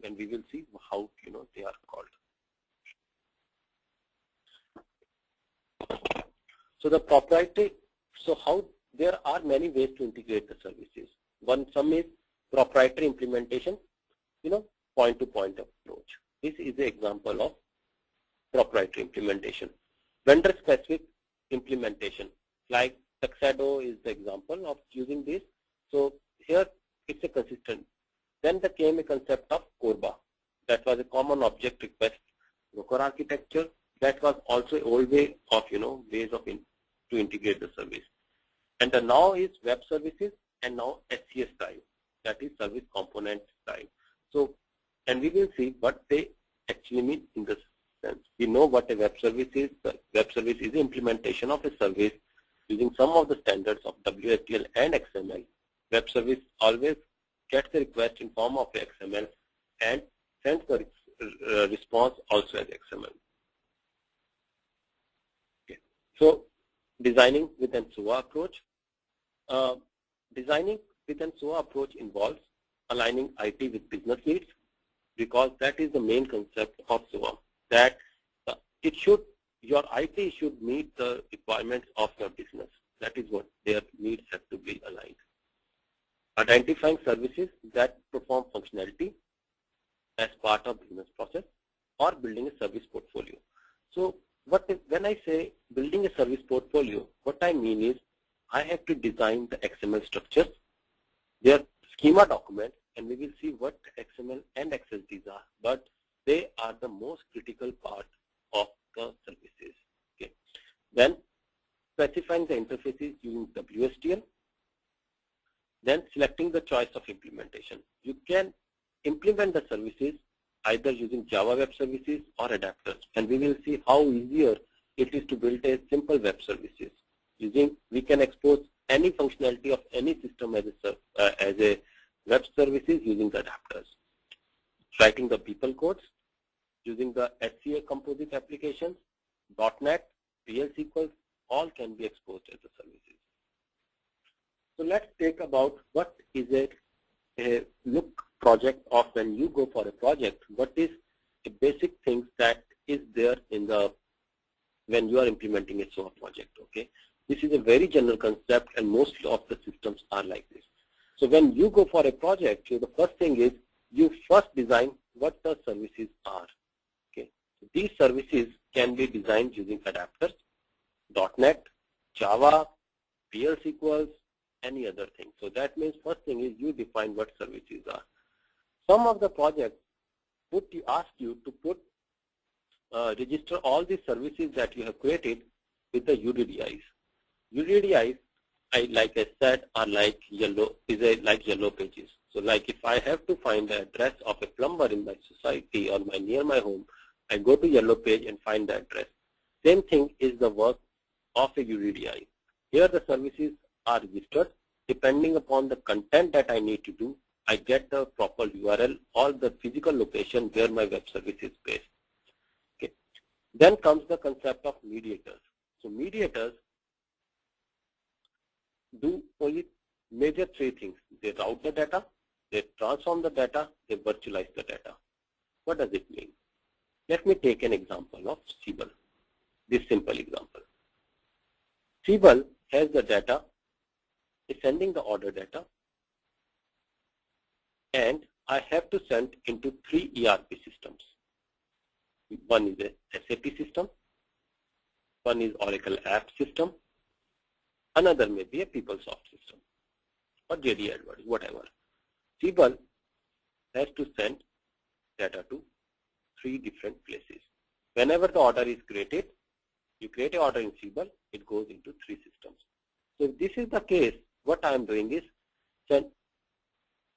and we will see how they are called. So the proprietary, so how there are many ways to integrate the services. Some is proprietary implementation, point-to-point approach. This is an example of proprietary implementation. Vendor-specific implementation, like Tuxedo is the example of using this. So here it's a consistent. Then there came a concept of CORBA. That was a common object request broker architecture. That was also an old way of ways of to integrate the service. And the now is web services and now SCS style. That is service component style. So, and we will see what they actually mean in this sense. We know what a web service is. The web service is the implementation of a service using some of the standards of WSDL and XML. Web service always gets the request in form of XML and sends the response also as XML. Okay. So designing with an SOA approach. Designing with an SOA approach involves aligning IT with business needs, because that is the main concept of SOA. That your IT should meet the requirements of your business. That is what their needs have to be aligned. Identifying services that perform functionality as part of business process, or building a service portfolio. So when I say building a service portfolio, what I mean is I have to design the XML structures, their schema documents, and we will see what XML and XSDs are, but they are the most critical part of the services. Okay. Then specifying the interfaces using WSDL. Then selecting the choice of implementation. You can implement the services either using Java Web Services or adapters, and we will see how easier it is to build a simple web services. We can expose any functionality of any system as a web services using the adapters. Writing the people codes using the SCA composite applications, .NET, PL SQL, all can be exposed as the services. So let's take about what is a look project of when you go for a project. What is the basic things that is there in when you are implementing a SOA project? Okay, this is a very general concept, and most of the systems are like this. So when you go for a project, the first thing is you first design what the services are. Okay, so these services can be designed using adapters, .NET, Java, PL SQL, any other thing. So that means first thing is you define what services are. Some of the projects ask you to register all the services that you have created with the UDDIs. UDDIs, like I said, are like yellow pages. So like if I have to find the address of a plumber in my society or near my home, I go to yellow page and find the address. Same thing is the work of a UDDI. Here the services are registered. Depending upon the content that I need to do, I get the proper URL or the physical location where my web service is based. Okay. Then comes the concept of mediators. So mediators do only major three things. They route the data, they transform the data, they virtualize the data. What does it mean? Let me take an example of Siebel. This simple example. Siebel has the data, is sending the order data, and I have to send into 3 ERP systems. One is a SAP system, one is Oracle app system, another may be a PeopleSoft system or JD Edwards, whatever. Siebel has to send data to 3 different places. Whenever the order is created, you create an order in Siebel, it goes into 3 systems. So if this is the case, what I am doing is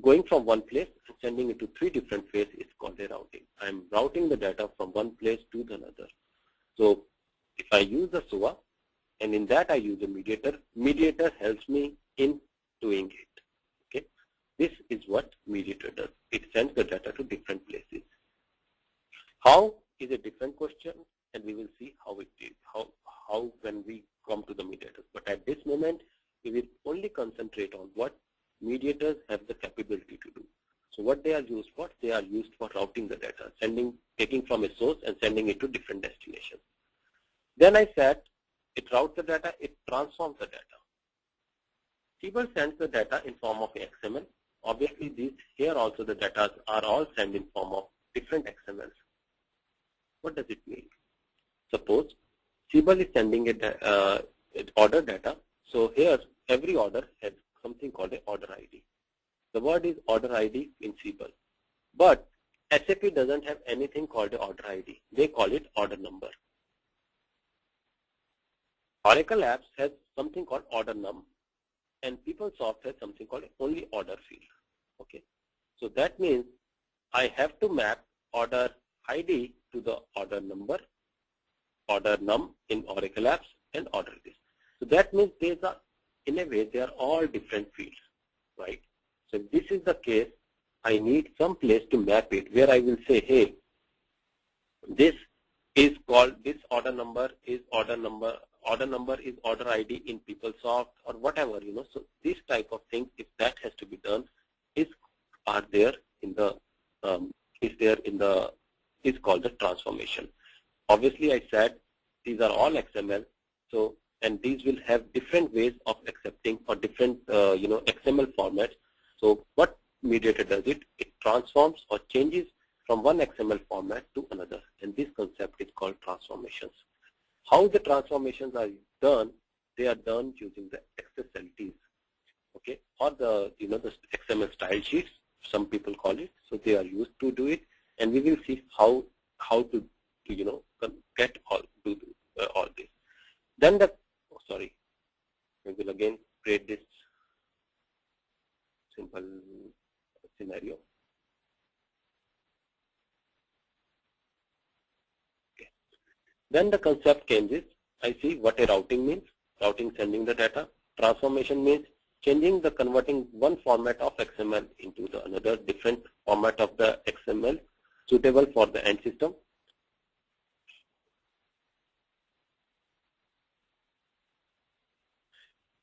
going from one place and sending it to 3 different places is called a routing. I am routing the data from one place to another. So if I use the SOA, and in that I use a mediator, mediator helps me in doing it. Okay, this is what mediator does. It sends the data to different places. How is a different question, and we will see how it is, how when we come to the mediators. But at this moment, we will only concentrate on what mediators have the capability to do. So what they are used for? They are used for routing the data, taking from a source and sending it to different destinations. Then I said it routes the data, it transforms the data. Siebel sends the data in form of XML. Obviously, here also the data are all sent in form of different XMLs. What does it mean? Suppose Siebel is sending order data. So here every order has something called an order ID. The word is order ID in Siebel. But SAP doesn't have anything called an order ID. They call it order number. Oracle Apps has something called order num, and PeopleSoft has something called only order field. Okay, so that means I have to map order ID to the order number, order num in Oracle Apps, and order this. So that means these are, in a way, they are all different fields, right? So if this is the case, I need some place to map it where I will say, hey, this is called, this order number is order number is order ID in PeopleSoft or whatever, you know. So this type of thing, if that has to be done, is called the transformation. Obviously, I said these are all XML, so and these will have different ways of accepting or different XML formats. So what mediator does it transforms or changes from one XML format to another, and this concept is called transformations. How the transformations are done? They are done using the XSLTs, okay, or the the XML style sheets, some people call it. So they are used to do it, and we will see how to get all this. Then we will again create this simple scenario. Okay. Then the concept changes. I see what a routing means. Routing, sending the data. Transformation means converting one format of XML into the another different format of the XML suitable for the end system.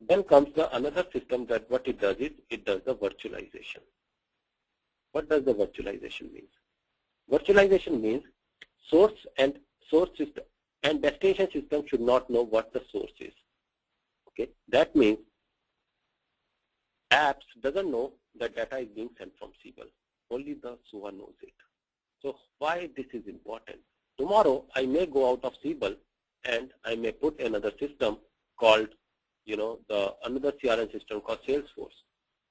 Then comes another system that what it does is it does the virtualization. What does the virtualization mean? Virtualization means source system and destination system should not know what the source is. Okay, that means apps doesn't know the data is being sent from Siebel. Only the Soa knows it. So why this is important? Tomorrow I may go out of Siebel and I may put another system called another CRM system called Salesforce.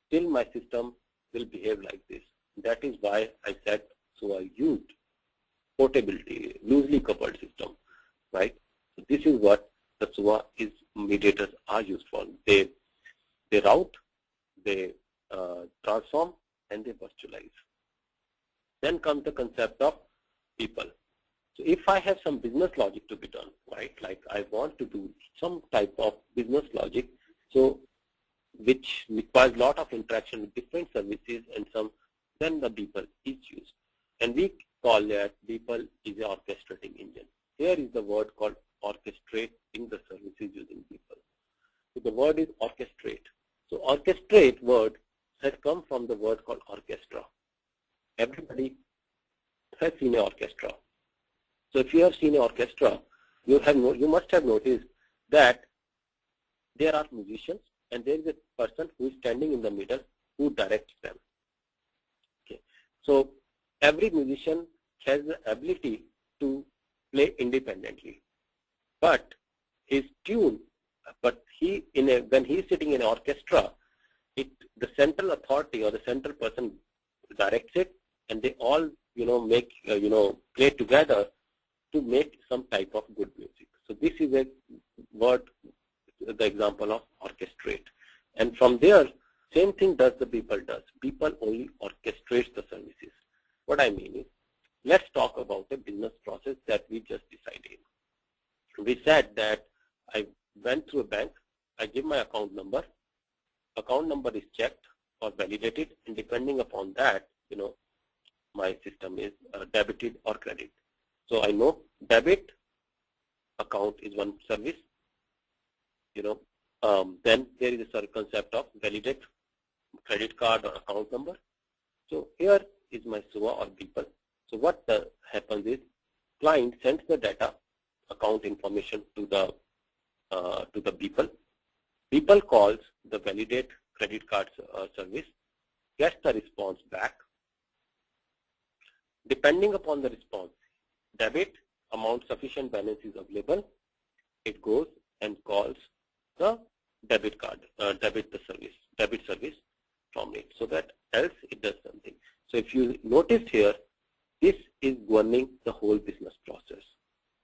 Still my system will behave like this. That is why I said so I used portability, loosely coupled system, right? So this is what the Soa mediators are used for. They route, they transform, and they virtualize. Then comes the concept of people. So if I have some business logic to be done, right, like I want to do some type of business logic, so which requires a lot of interaction with different services and then the people is used. And we call that people is an orchestrating engine. Here is the word called orchestrating the services using people. So the word is orchestrate. So orchestrate word has come from the word called orchestra. Everybody has seen an orchestra. So if you have seen an orchestra, you must have noticed that there are musicians and there is a person who is standing in the middle who directs them. Okay. So every musician has the ability to play independently, but his tune, when he is sitting in an orchestra, the central authority or the central person directs it, and they all play together to make some type of good music. So this is a word, the example of orchestrate. And from there, same thing does the people does. People only orchestrates the services. What I mean is, let's talk about a business process that we just decided. We said that I went through a bank, I give my account number is checked or validated, and depending upon that, my system is debited or credit. So I know debit account is one service. Then there is a concept of validate credit card or account number. So here is my SOA or people. So what happens is client sends the data, account information to the people. People calls the validate credit card service, gets the response back. Depending upon the response, debit amount sufficient balance is available. It goes and calls the debit card, debit service from it, so that else it does something. So if you noticed here, this is governing the whole business process.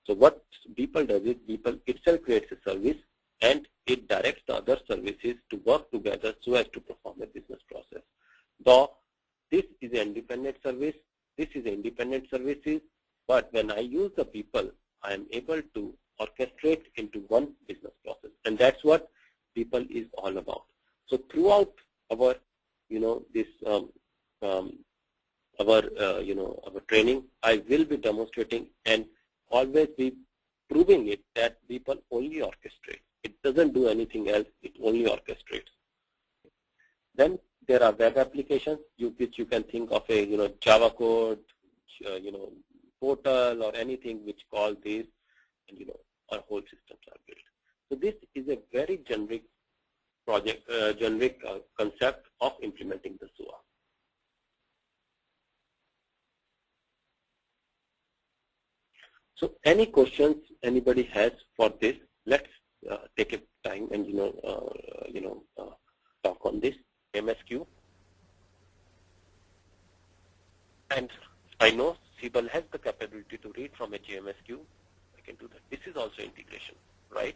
So what people does is people itself creates a service and it directs the other services to work together so as to perform a business process. Though this is an independent service, this is independent services, but when I use the people, I am able to orchestrate into one business process, and that's what people is all about. So throughout our, our training, I will be demonstrating and always be proving it that people only orchestrate. It doesn't do anything else. It only orchestrates. Then there are web applications which you can think of a Java code, portal or anything which call this, and our whole systems are built. So this is a very generic project, concept of implementing the SOA. So any questions anybody has for this? Let's take a time and talk on this MSQ. And I know Siebel has the capability to read from a JMSQ. I can do that. This is also integration, right?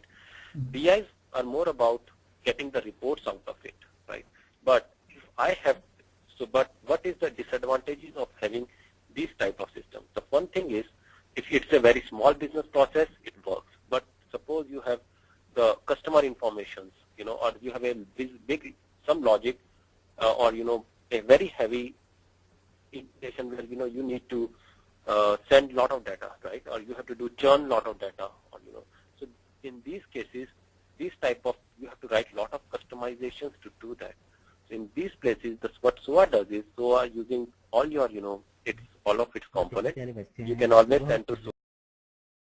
BIs are more about getting the reports out of it, right? But if I have, but what is the disadvantages of having these type of systems? The one thing is, if it's a very small business process, it works. But suppose you have the customer informations, or you have a big some logic, or a very heavy integration where you need to send lot of data, right? Or you have to do churn lot of data, or So in these cases, these type of you have to write lot of customizations to do that. So in these places, what SOA does is SOA using all your it's all of its components. You can always send to SOA.